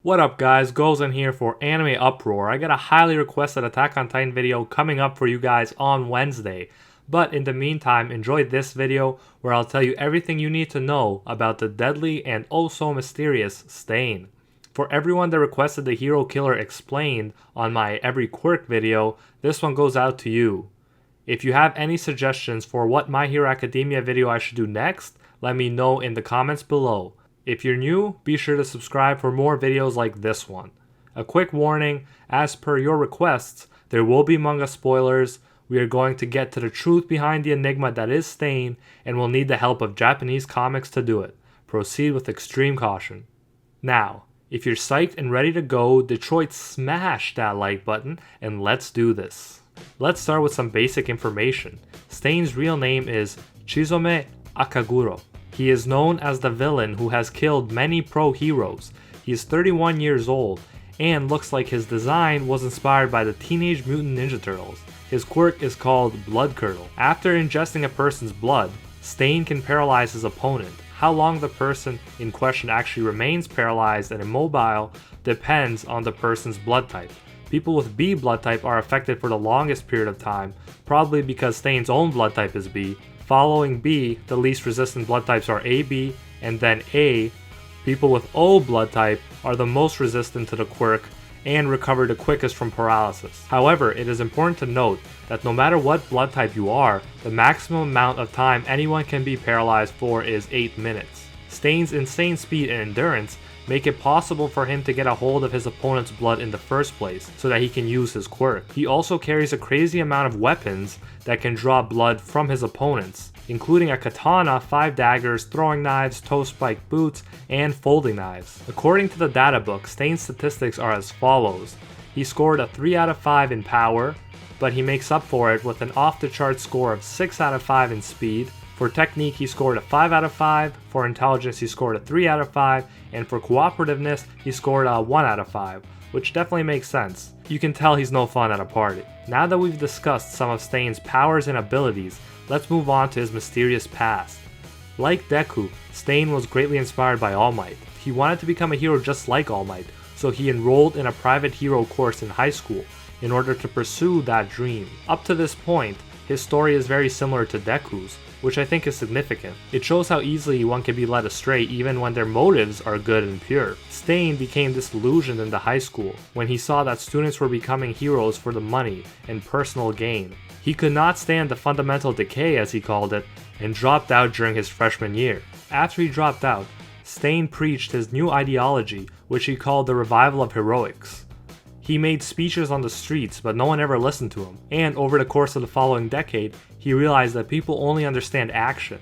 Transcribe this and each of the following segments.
What up guys, Gozen here for Anime Uproar. I got a highly requested Attack on Titan video coming up for you guys on Wednesday. But in the meantime, enjoy this video where I'll tell you everything you need to know about the deadly and oh so mysterious Stain. For everyone that requested the hero killer explained on my every Quirk video, this one goes out to you. If you have any suggestions for what My Hero Academia video I should do next, let me know in the comments below. If you're new, be sure to subscribe for more videos like this one. A quick warning, as per your requests, there will be manga spoilers. We are going to get to the truth behind the enigma that is Stain, and we'll need the help of Japanese comics to do it. Proceed with extreme caution. Now, if you're psyched and ready to go, Detroit smash that like button, and let's do this. Let's start with some basic information. Stain's real name is Chizome Akaguro. He is known as the villain who has killed many pro heroes. He is 31 years old and looks like his design was inspired by the Teenage Mutant Ninja Turtles. His quirk is called Blood Curdle. After ingesting a person's blood, Stain can paralyze his opponent. How long the person in question actually remains paralyzed and immobile depends on the person's blood type. People with B blood type are affected for the longest period of time, probably because Stain's own blood type is B. Following B, the least resistant blood types are AB, and then A. People with O blood type are the most resistant to the quirk and recover the quickest from paralysis. However, it is important to note that no matter what blood type you are, the maximum amount of time anyone can be paralyzed for is 8 minutes. Stain's insane speed and endurance make it possible for him to get a hold of his opponent's blood in the first place, so that he can use his quirk. He also carries a crazy amount of weapons that can draw blood from his opponents, including a katana, 5 daggers, throwing knives, toe spike boots, and folding knives. According to the data book, Stain's statistics are as follows. He scored a 3 out of 5 in power, but he makes up for it with an off-the-chart score of 6 out of 5 in speed. For technique, he scored a 5 out of 5, for intelligence he scored a 3 out of 5, and for cooperativeness, he scored a 1 out of 5, which definitely makes sense. You can tell he's no fun at a party. Now that we've discussed some of Stain's powers and abilities, let's move on to his mysterious past. Like Deku, Stain was greatly inspired by All Might. He wanted to become a hero just like All Might, so he enrolled in a private hero course in high school in order to pursue that dream. Up to this point, his story is very similar to Deku's, which I think is significant. It shows how easily one can be led astray even when their motives are good and pure. Stain became disillusioned in the high school when he saw that students were becoming heroes for the money and personal gain. He could not stand the fundamental decay, as he called it, and dropped out during his freshman year. After he dropped out, Stain preached his new ideology, which he called the revival of heroics. He made speeches on the streets, but no one ever listened to him. And over the course of the following decade, he realized that people only understand action.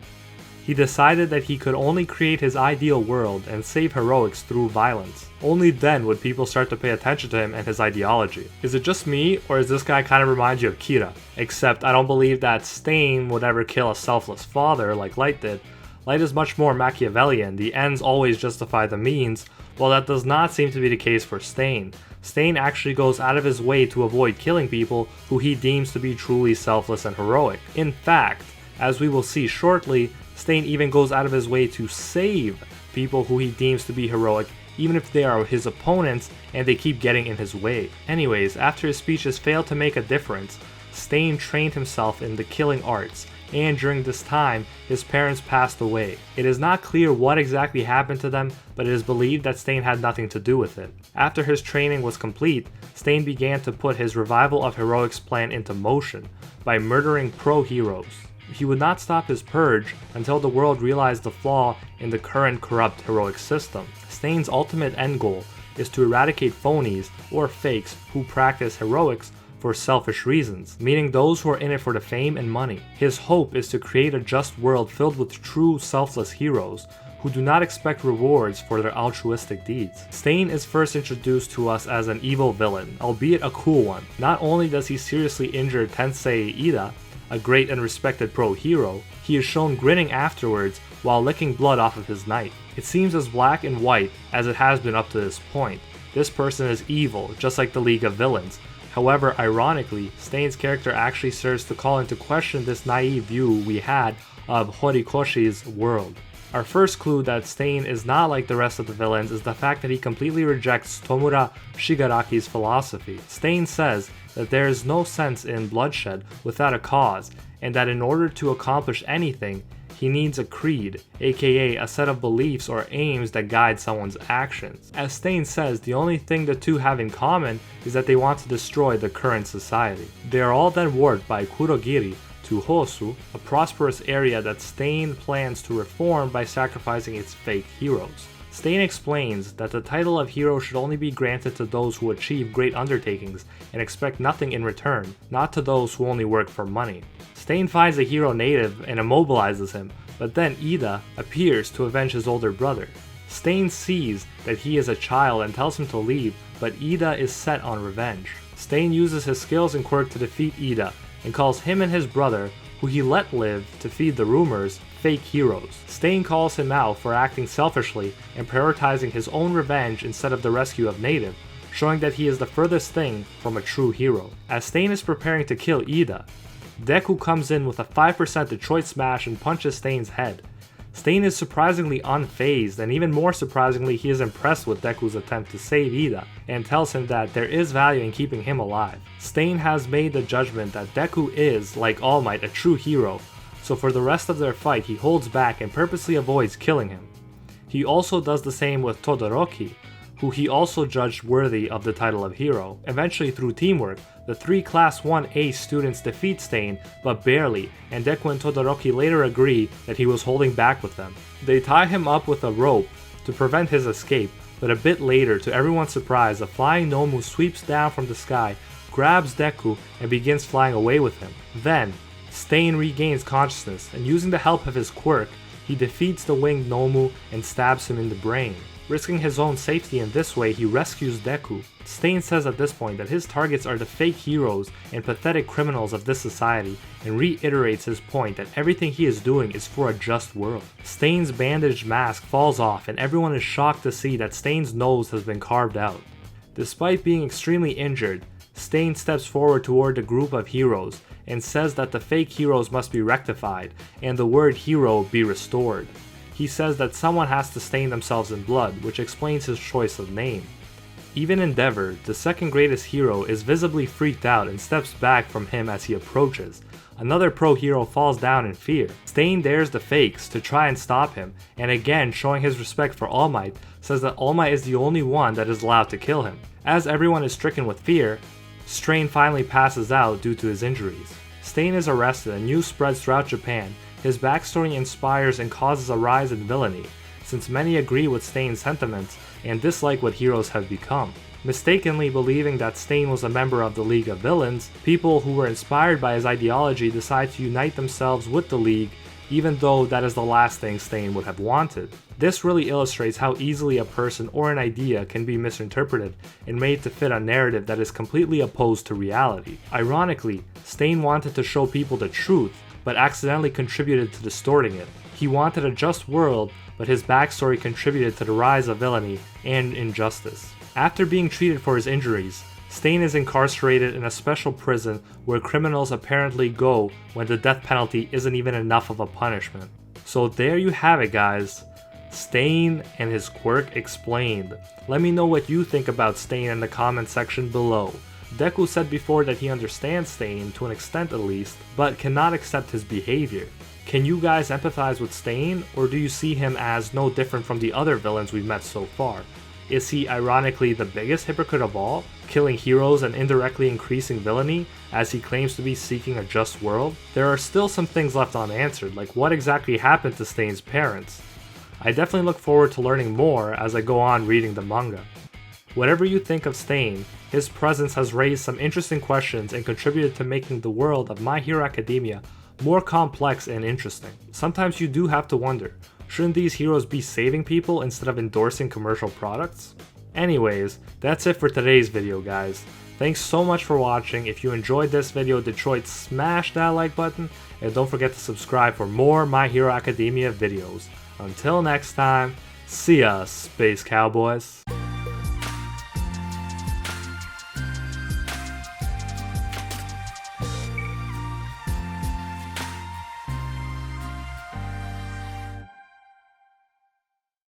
He decided that he could only create his ideal world and save heroics through violence. Only then would people start to pay attention to him and his ideology. Is it just me, or does this guy kind of remind you of Kira? Except I don't believe that Stain would ever kill a selfless father like Light did. Light is much more Machiavellian. The ends always justify the means, while that does not seem to be the case for Stain. Stain actually goes out of his way to avoid killing people who he deems to be truly selfless and heroic. In fact, as we will see shortly, Stain even goes out of his way to save people who he deems to be heroic, even if they are his opponents and they keep getting in his way. Anyways, after his speeches failed to make a difference, Stain trained himself in the killing arts, and during this time, his parents passed away. It is not clear what exactly happened to them, but it is believed that Stain had nothing to do with it. After his training was complete, Stain began to put his revival of heroics plan into motion by murdering pro-heroes. He would not stop his purge until the world realized the flaw in the current corrupt heroic system. Stain's ultimate end goal is to eradicate phonies or fakes who practice heroics for selfish reasons, meaning those who are in it for the fame and money. His hope is to create a just world filled with true selfless heroes who do not expect rewards for their altruistic deeds. Stain is first introduced to us as an evil villain, albeit a cool one. Not only does he seriously injure Tensei Ida, a great and respected pro-hero, he is shown grinning afterwards while licking blood off of his knife. It seems as black and white as it has been up to this point. This person is evil, just like the League of Villains. However, ironically, Stain's character actually serves to call into question this naive view we had of Horikoshi's world. Our first clue that Stain is not like the rest of the villains is the fact that he completely rejects Tomura Shigaraki's philosophy. Stain says that there is no sense in bloodshed without a cause, and that in order to accomplish anything, he needs a creed, aka a set of beliefs or aims that guide someone's actions. As Stain says, the only thing the two have in common is that they want to destroy the current society. They are all then warped by Kurogiri to Hosu, a prosperous area that Stain plans to reform by sacrificing its fake heroes. Stain explains that the title of hero should only be granted to those who achieve great undertakings and expect nothing in return, not to those who only work for money. Stain finds the hero native and immobilizes him, but then Ida appears to avenge his older brother. Stain sees that he is a child and tells him to leave, but Ida is set on revenge. Stain uses his skills and quirk to defeat Ida, and calls him and his brother, who he let live to feed the rumors, fake heroes. Stain calls him out for acting selfishly and prioritizing his own revenge instead of the rescue of Native, showing that he is the furthest thing from a true hero. As Stain is preparing to kill Ida, Deku comes in with a 5% Detroit Smash and punches Stain's head. Stain is surprisingly unfazed, and even more surprisingly, he is impressed with Deku's attempt to save Ida, and tells him that there is value in keeping him alive. Stain has made the judgment that Deku is, like All Might, a true hero, so for the rest of their fight he holds back and purposely avoids killing him. He also does the same with Todoroki, who he also judged worthy of the title of hero. Eventually, through teamwork, the three Class 1A students defeat Stain, but barely, and Deku and Todoroki later agree that he was holding back with them. They tie him up with a rope to prevent his escape, but a bit later, to everyone's surprise, a flying Nomu sweeps down from the sky, grabs Deku, and begins flying away with him. Then, Stain regains consciousness, and using the help of his quirk, he defeats the winged Nomu and stabs him in the brain. Risking his own safety in this way, he rescues Deku. Stain says at this point that his targets are the fake heroes and pathetic criminals of this society, and reiterates his point that everything he is doing is for a just world. Stain's bandaged mask falls off, and everyone is shocked to see that Stain's nose has been carved out. Despite being extremely injured, Stain steps forward toward the group of heroes and says that the fake heroes must be rectified and the word hero be restored. He says that someone has to stain themselves in blood, which explains his choice of name. Even Endeavor, the second greatest hero, is visibly freaked out and steps back from him as he approaches. Another pro hero falls down in fear. Stain dares the fakes to try and stop him, and again showing his respect for All Might, says that All Might is the only one that is allowed to kill him. As everyone is stricken with fear, Stain finally passes out due to his injuries. Stain is arrested and news spreads throughout Japan. His backstory inspires and causes a rise in villainy, since many agree with Stain's sentiments and dislike what heroes have become. Mistakenly believing that Stain was a member of the League of Villains, people who were inspired by his ideology decide to unite themselves with the League, even though that is the last thing Stain would have wanted. This really illustrates how easily a person or an idea can be misinterpreted and made to fit a narrative that is completely opposed to reality. Ironically, Stain wanted to show people the truth, but accidentally contributed to distorting it. He wanted a just world, but his backstory contributed to the rise of villainy and injustice. After being treated for his injuries, Stain is incarcerated in a special prison where criminals apparently go when the death penalty isn't even enough of a punishment. So there you have it, guys. Stain and his quirk explained. Let me know what you think about Stain in the comment section below. Deku said before that he understands Stain, to an extent at least, but cannot accept his behavior. Can you guys empathize with Stain, or do you see him as no different from the other villains we've met so far? Is he ironically the biggest hypocrite of all, killing heroes and indirectly increasing villainy, as he claims to be seeking a just world? There are still some things left unanswered, like what exactly happened to Stain's parents. I definitely look forward to learning more as I go on reading the manga. Whatever you think of Stain, his presence has raised some interesting questions and contributed to making the world of My Hero Academia more complex and interesting. Sometimes you do have to wonder, shouldn't these heroes be saving people instead of endorsing commercial products? Anyways, that's it for today's video, guys. Thanks so much for watching. If you enjoyed this video, Detroit, smash that like button, and don't forget to subscribe for more My Hero Academia videos. Until next time, see ya, Space Cowboys.